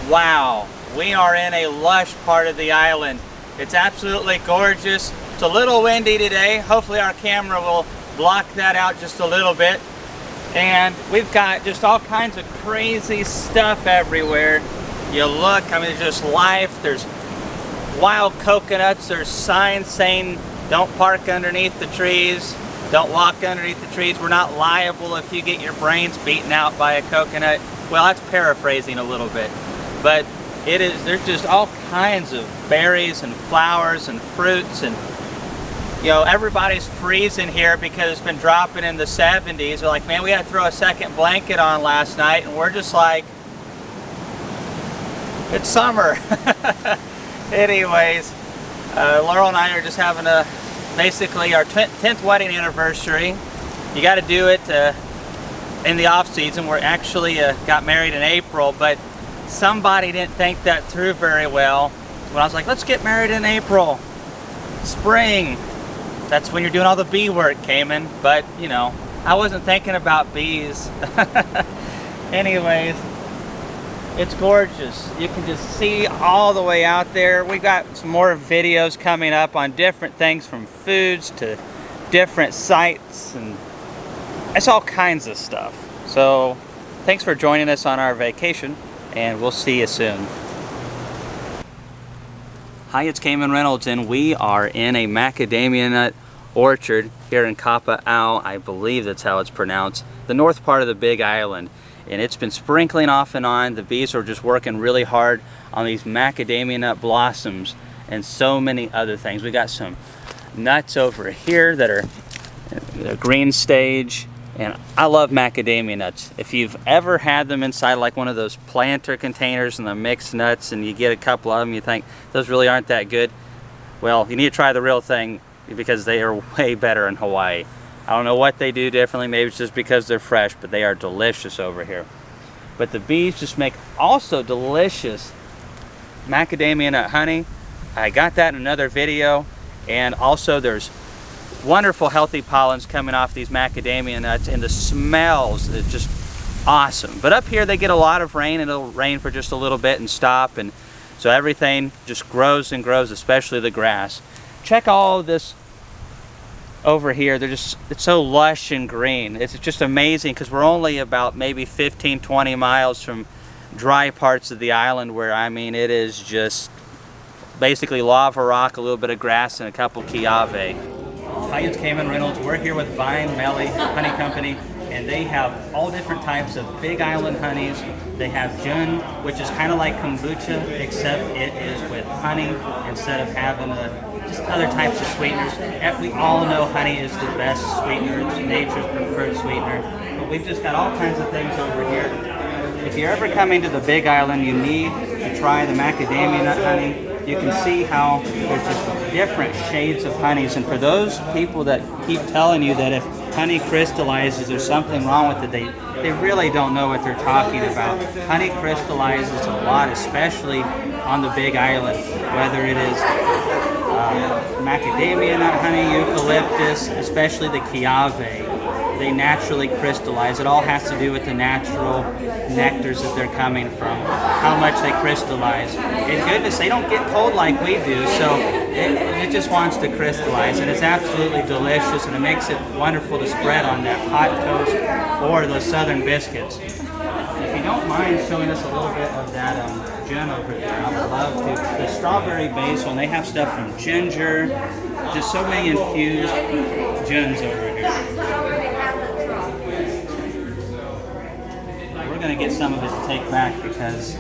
Wow, we are in a lush part of the island. It's absolutely gorgeous. It's a little windy today. Hopefully our camera will block that out just a little bit. And we've got just all kinds of crazy stuff everywhere. You look, I mean, there's just life. There's wild coconuts. There's signs saying don't park underneath the trees. Don't walk underneath the trees. We're not liable if you get your brains beaten out by a coconut. Well, that's paraphrasing a little bit. But there's just all kinds of berries and flowers and fruits, and you know, everybody's freezing here because it's been dropping in the 70s. They're like, man, we had to throw a second blanket on last night, and we're just like, it's summer. Anyways, Laurel and I are just having basically our 10th wedding anniversary. You got to do it in the off season. We're actually got married in April, but somebody didn't think that through very well. When I was like, let's get married in April, spring. That's when you're doing all the bee work, Kamon. But you know, I wasn't thinking about bees. Anyways, it's gorgeous. You can just see all the way out there. We got some more videos coming up on different things, from foods to different sites, and it's all kinds of stuff. So thanks for joining us on our vacation, and we'll see you soon. Hi, it's Kamon Reynolds, and we are in a macadamia nut orchard here in Kapa'au, I believe that's how it's pronounced, the north part of the Big Island. And it's been sprinkling off and on. The bees are just working really hard on these macadamia nut blossoms and so many other things. We got some nuts over here that are the green stage, and I love macadamia nuts. If you've ever had them inside like one of those planter containers and the mixed nuts, and you get a couple of them, you think those really aren't that good, well, you need to try the real thing, because they are way better in Hawaii. I don't know what they do differently. Maybe it's just because they're fresh, but they are delicious over here. But the bees just make also delicious macadamia nut honey. I got that in another video. And also there's wonderful healthy pollens coming off these macadamia nuts, and the smells are just awesome. But up here they get a lot of rain, and it'll rain for just a little bit and stop, and so everything just grows and grows, especially the grass. Check all this over here. It's so lush and green. It's just amazing, because we're only about maybe 15-20 miles from dry parts of the island, where I mean it is just basically lava rock, a little bit of grass, and a couple Kiawe. Hi, it's Kamon Reynolds. We're here with Vine Melly Honey Company, and they have all different types of Big Island honeys. They have Jun, which is kind of like kombucha, except it is with honey instead of having just other types of sweeteners. We all know honey is the best sweetener. It's nature's preferred sweetener. But we've just got all kinds of things over here. If you're ever coming to the Big Island, you need to try the macadamia nut honey. You can see how there's just different shades of honeys. And for those people that keep telling you that if honey crystallizes, there's something wrong with it, they really don't know what they're talking about. Honey crystallizes a lot, especially on the Big Island, whether it is macadamia nut honey, eucalyptus, especially the Kiawe. They naturally crystallize. It all has to do with the natural nectars that they're coming from, how much they crystallize. And goodness, they don't get cold like we do, so it just wants to crystallize, and it's absolutely delicious, and it makes it wonderful to spread on that hot toast or those southern biscuits. If you don't mind showing us a little bit of that gin over there, I would love to. The strawberry basil, and they have stuff from ginger, just so many infused gins over here. We're going to get some of it to take back, because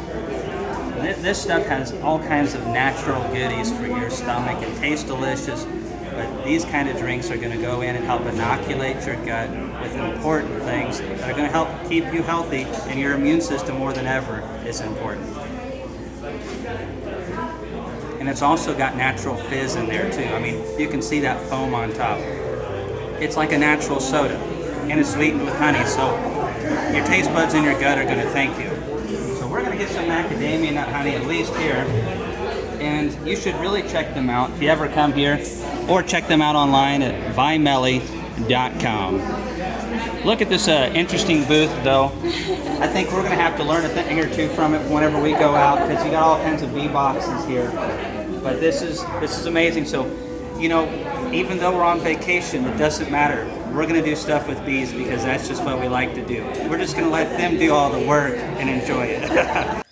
this stuff has all kinds of natural goodies for your stomach. It tastes delicious, but these kind of drinks are going to go in and help inoculate your gut with important things that are going to help keep you healthy, and your immune system more than ever is important. And it's also got natural fizz in there too. I mean, you can see that foam on top. It's like a natural soda, and it's sweetened with honey, so your taste buds in your gut are going to thank you. So we're going to get some macadamia nut honey, at least here, and you should really check them out if you ever come here, or check them out online at vinemelly.com. Look at this interesting booth, though. I think we're going to have to learn a thing or two from it whenever we go out, because you got all kinds of bee boxes here. But this is amazing. So, you know, even though we're on vacation, it doesn't matter. We're going to do stuff with bees because that's just what we like to do. We're just going to let them do all the work and enjoy it.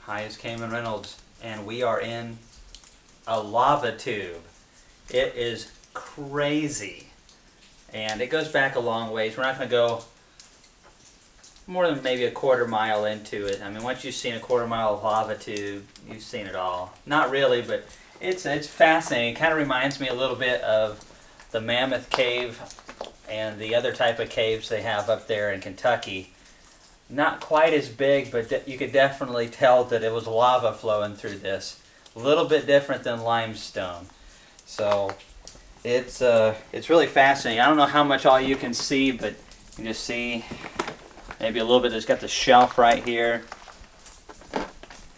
Hi, it's Kamon Reynolds, and we are in a lava tube. It is crazy, and it goes back a long ways. We're not going to go more than maybe a quarter mile into it. I mean, once you've seen a quarter mile of lava tube, you've seen it all. Not really, but it's fascinating. It kind of reminds me a little bit of the Mammoth Cave and the other type of caves they have up there in Kentucky. Not quite as big, but you could definitely tell that it was lava flowing through this. A little bit different than limestone. So it's really fascinating. I don't know how much all you can see, but you can just see maybe a little bit. It's got the shelf right here,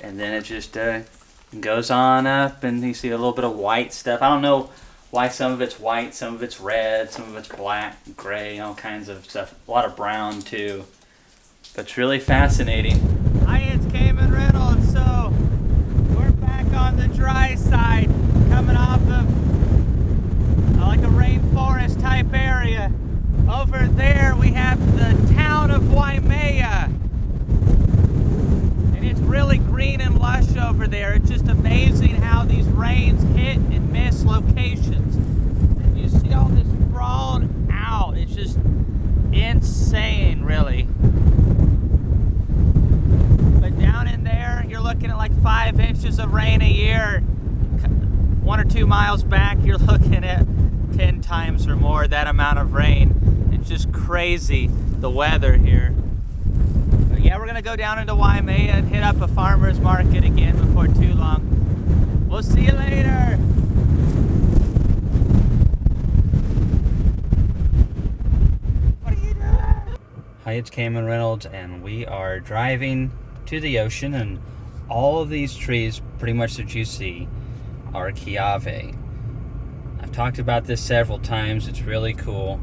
and then it just goes on up, and you see a little bit of white stuff. I don't know why some of it's white, some of it's red, some of it's black, gray, all kinds of stuff. A lot of brown too. But it's really fascinating. Hi, it's Kamon Reynolds. So we're back on the dry side, coming off of like a rainforest type area. Over there we have the town of Waimea. And it's really green and lush over there. It's just amazing how these rains hit and miss locations. And you see all this sprawled out. It's just insane, really. Down in there, you're looking at like 5 inches of rain a year. 1 or 2 miles back, you're looking at 10 times or more that amount of rain. It's just crazy, the weather here. But yeah, we're gonna go down into Waimea and hit up a farmer's market again before too long. We'll see you later. What are you doing? Hi, it's Kamon Reynolds, and we are driving to the ocean, and all of these trees pretty much that you see are Kiawe. I've talked about this several times. It's really cool.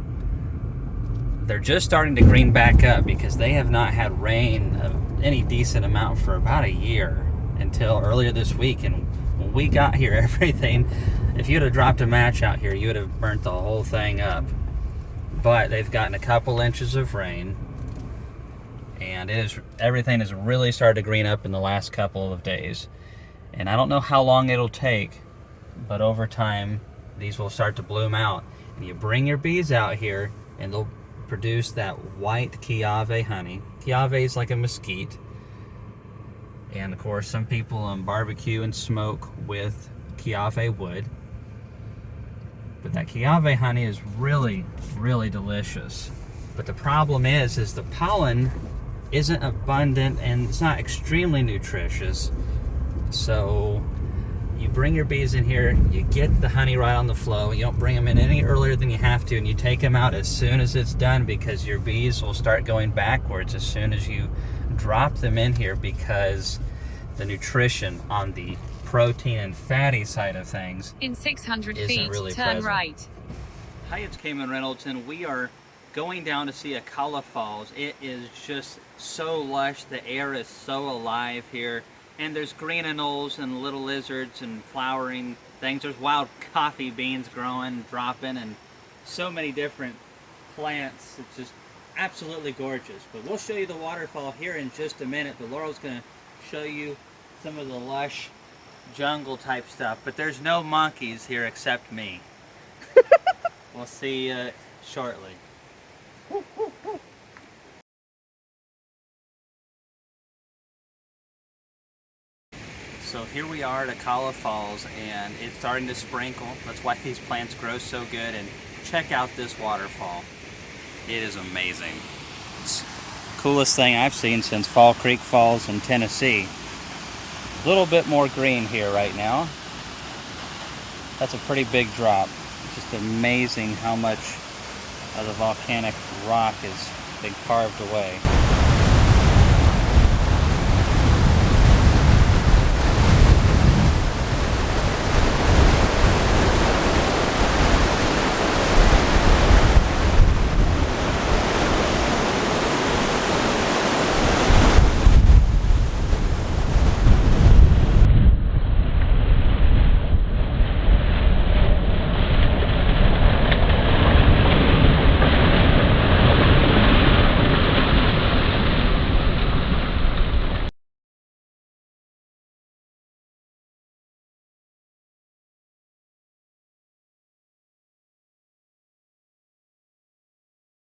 They're just starting to green back up because they have not had rain of any decent amount for about a year until earlier this week. And when we got here, everything, if you'd have dropped a match out here, you would have burnt the whole thing up. But they've gotten a couple inches of rain, and everything has really started to green up in the last couple of days. And I don't know how long it'll take, but over time these will start to bloom out. And you bring your bees out here and they'll produce that white Kiawe honey. Kiawe is like a mesquite. And of course some people barbecue and smoke with Kiawe wood. But that Kiawe honey is really, really delicious. But the problem is the pollen isn't abundant and it's not extremely nutritious. So you bring your bees in here, you get the honey right on the flow. You don't bring them in any earlier than you have to, and you take them out as soon as it's done, because your bees will start going backwards as soon as you drop them in here, because the nutrition on the protein and fatty side of things in 600 feet, really turn present. right. Hi, it's Kamon Reynolds, and we are going down to see Akaka Falls. It is just so lush. The air is so alive here. And there's green anoles and little lizards and flowering things. There's wild coffee beans growing, dropping, and so many different plants. It's just absolutely gorgeous. But we'll show you the waterfall here in just a minute. But Laurel's going to show you some of the lush jungle type stuff. But there's no monkeys here except me. We'll see you shortly. So here we are at Akaka Falls, and it's starting to sprinkle. That's why these plants grow so good. And check out this waterfall. It is amazing. It's the coolest thing I've seen since Fall Creek Falls in Tennessee. A little bit more green here right now. That's a pretty big drop. Just amazing how much of the volcanic rock has been carved away.